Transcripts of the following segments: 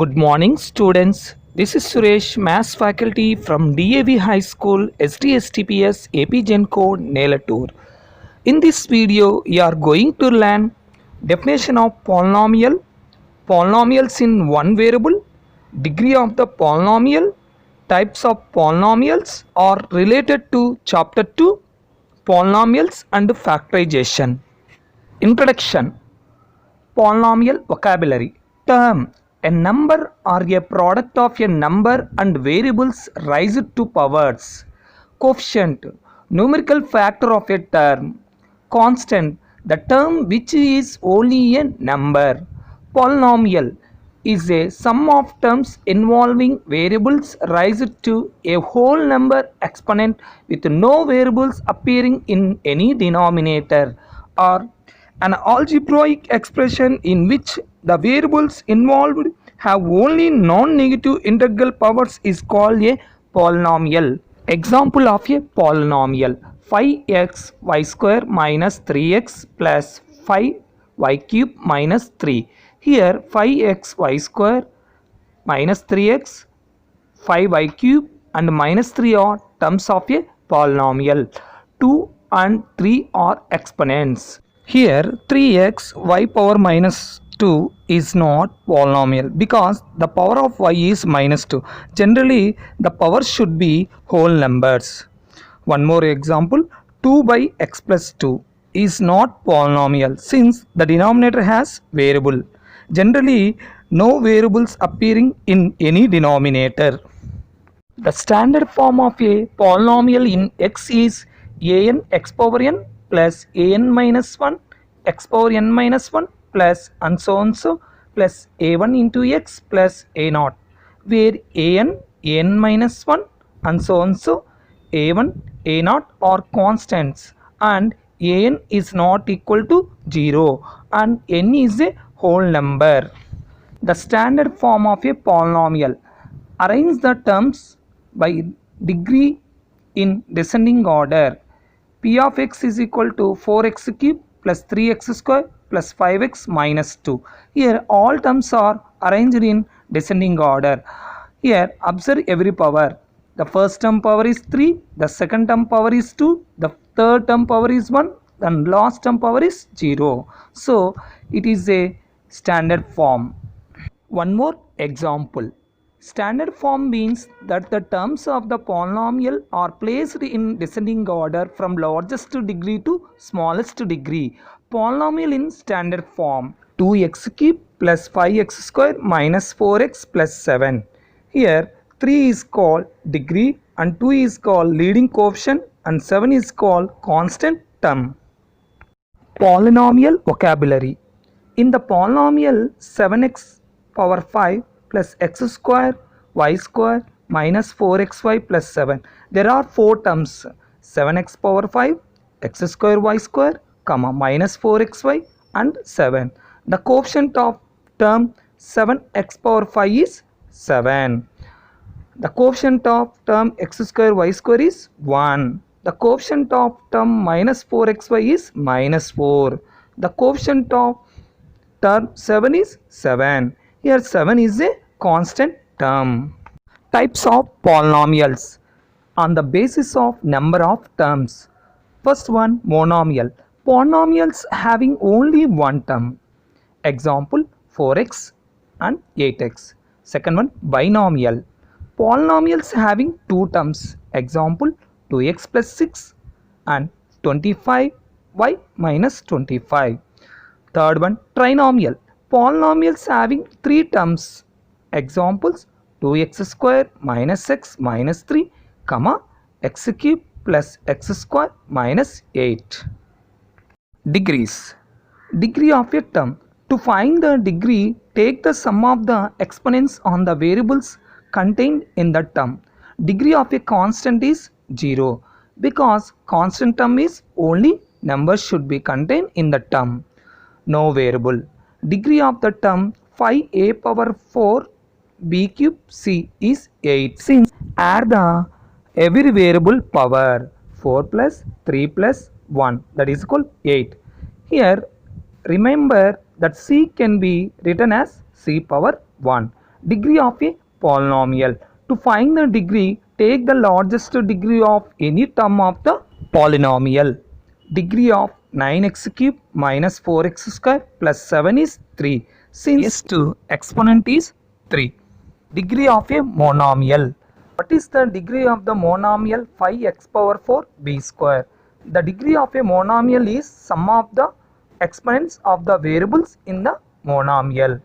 Good morning, students. This is Suresh, Maths faculty from DAV High School, STSTPS, AP Gen Code, Nelatur. In this video, you are going to learn definition of polynomial, polynomials in one variable, degree of the polynomial, types of polynomials are related to chapter 2, polynomials and factorization. Introduction. Polynomial vocabulary. Term. A number or a product of a number and variables raised to powers. Coefficient. Numerical factor of a term. Constant. The term which is only a number. Polynomial is a sum of terms involving variables raised to a whole number exponent with no variables appearing in any denominator, or an algebraic expression in which the variables involved have only non-negative integral powers is called a polynomial. Example of a polynomial: 5x y square minus 3x plus 5y cube minus 3. Here 5x y square minus 3x, 5y cube and minus 3 are terms of a polynomial. 2 and 3 are exponents. Here 3x y power minus 2 is not polynomial because the power of y is minus 2. Generally the powers should be whole numbers. One more example: 2 by x plus 2 is not polynomial since the denominator has variable. Generally no variables appearing in any denominator. The standard form of a polynomial in x is an x power n plus an minus 1 x power n minus 1 plus and so plus a1 into x plus a0, where an minus 1 and so a1 a0 are constants and an is not equal to 0 and n is a whole number. The standard form of a polynomial. Arrange the terms by degree in descending order. P of x is equal to 4x cube plus 3x square plus 5x minus 2. Here all terms are arranged in descending order. Here observe every power. The first term power is 3, the second term power is 2, the third term power is 1, and last term power is 0. So it is a standard form. One more example. Standard form means that the terms of the polynomial are placed in descending order from largest degree to smallest degree. Polynomial in standard form: 2x cube plus 5x square minus 4x plus 7. Here 3 is called degree and 2 is called leading coefficient and 7 is called constant term. Polynomial vocabulary. In the polynomial 7x power 5 plus x square y square minus 4xy plus 7, there are 4 terms: 7x power 5, x square y square, comma minus 4xy and 7. The coefficient of term 7x power 5 is 7. The coefficient of term x square y square is 1. The coefficient of term minus 4xy is minus 4. The coefficient of term 7 is 7. Here 7 is a constant term. Types of polynomials on the basis of number of terms. First one, monomial. Polynomials having only one term. Example 4x and 8x. Second one, binomial. Polynomials having two terms. Example 2x plus 6 and 25y minus 25. Third one, trinomial. Polynomials having three terms. Examples 2x square minus x minus 3, comma x cube plus x square minus 8. Degrees. Degree of a term. To find the degree, take the sum of the exponents on the variables contained in the term. Degree of a constant is 0 because constant term is only numbers should be contained in the term. No variable. Degree of the term 5a power 4 b cube c is 8 since add the every variable power 4 plus 3 plus 1, that is equal 8. Here remember that c can be written as c power 1. Degree of a polynomial. To find the degree, take the largest degree of any term of the polynomial. Degree of 9x cube minus 4x square plus 7 is 3. Since s2 exponent is 3. Degree of a monomial. What is the degree of the monomial 5x power 4 b square? The degree of a monomial is sum of the exponents of the variables in the monomial.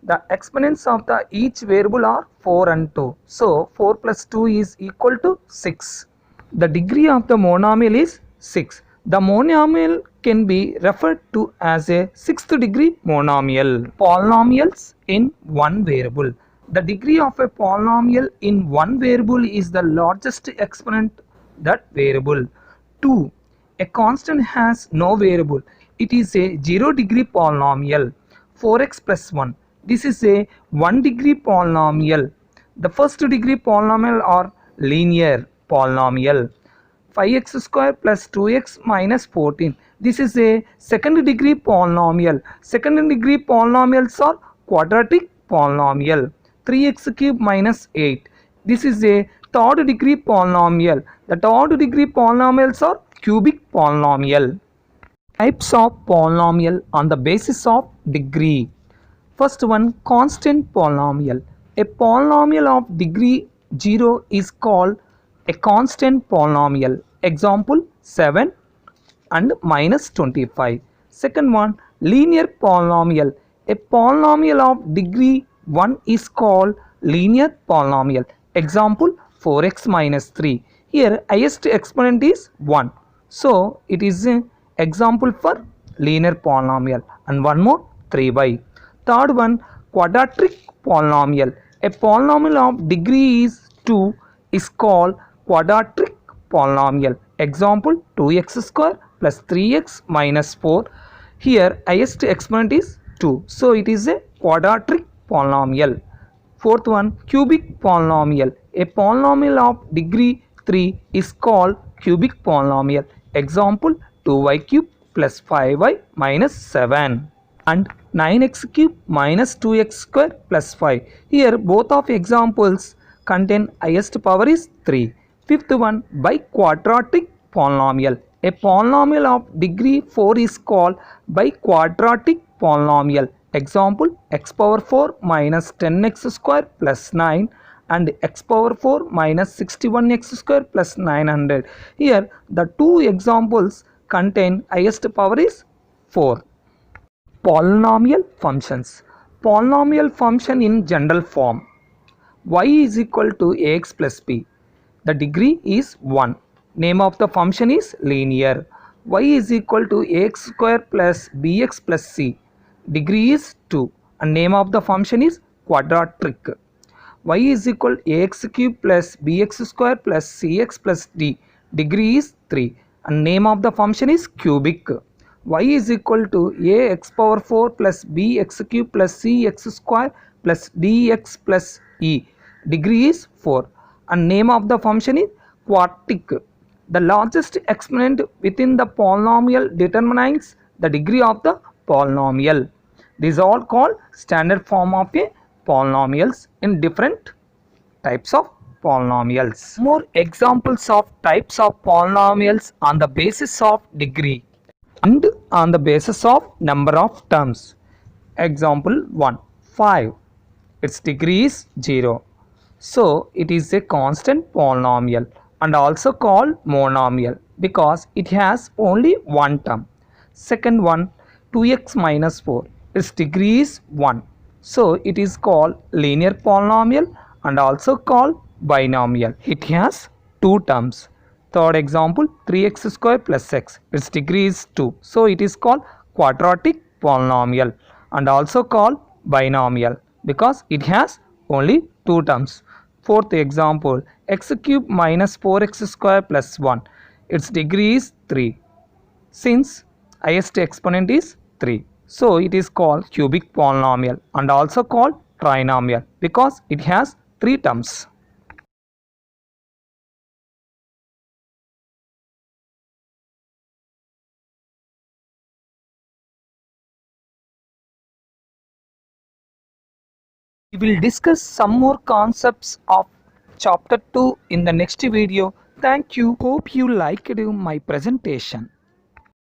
The exponents of the each variable are 4 and 2. So 4 plus 2 is equal to 6. The degree of the monomial is 6. The monomial can be referred to as a sixth degree monomial. Polynomials in one variable. The degree of a polynomial in one variable is the largest exponent that variable. 2. A constant has no variable. It is a 0 degree polynomial. 4x plus 1. This is a 1 degree polynomial. The first degree polynomial are linear polynomial. 5x square plus 2x minus 14. This is a second degree polynomial. Second degree polynomials are quadratic polynomial. 3x cube minus 8. This is a third degree polynomial. The third degree polynomials are cubic polynomial. Types of polynomial on the basis of degree. First one, constant polynomial. A polynomial of degree 0 is called a constant polynomial. Example 7 and minus 25. Second one, linear polynomial. A polynomial of degree 1 is called linear polynomial. Example 4x minus 3. Here highest exponent is 1. So it is an example for linear polynomial. And one more, 3y. Third one, quadratic polynomial. A polynomial of degree is 2 is called quadratic polynomial. Example 2x square plus 3x minus 4. Here highest exponent is 2. So it is a quadratic polynomial. Fourth one, cubic polynomial. A polynomial of degree 3 is called cubic polynomial. Example 2y cube plus 5y minus 7 and 9x cube minus 2x square plus 5. Here both of examples contain highest power is 3. Fifth one, biquadratic polynomial. A polynomial of degree 4 is called biquadratic polynomial. Example x power 4 minus 10x square plus 9 and x power 4 minus 61x square plus 900. Here the two examples contain highest power is 4. Polynomial functions. Polynomial function in general form. Y is equal to ax plus b. The degree is 1. Name of the function is linear. Y is equal to ax square plus bx plus c. Degree is 2. And name of the function is quadratic. Y is equal to ax cube plus bx square plus cx plus d. Degree is 3. And name of the function is cubic. Y is equal to ax power 4 plus bx cube plus cx square plus dx plus e. Degree is 4 and name of the function is quartic. The largest exponent within the polynomial determines the degree of the polynomial. These are all called standard form of a polynomials in different types of polynomials. More examples of types of polynomials on the basis of degree and on the basis of number of terms. Example 1, 5. Its degree is 0. So it is a constant polynomial and also called monomial because it has only one term. Second one, 2x minus 4. Its degree is 1. So it is called linear polynomial and also called binomial. It has two terms. Third example, 3x square plus x. Its degree is 2. So it is called quadratic polynomial and also called binomial because it has only two terms. Fourth example, x cube minus 4x square plus 1. Its degree is 3. Since highest exponent is 3. So it is called cubic polynomial and also called trinomial because it has 3 terms. We will discuss some more concepts of chapter 2 in the next video. Thank you. Hope you liked my presentation.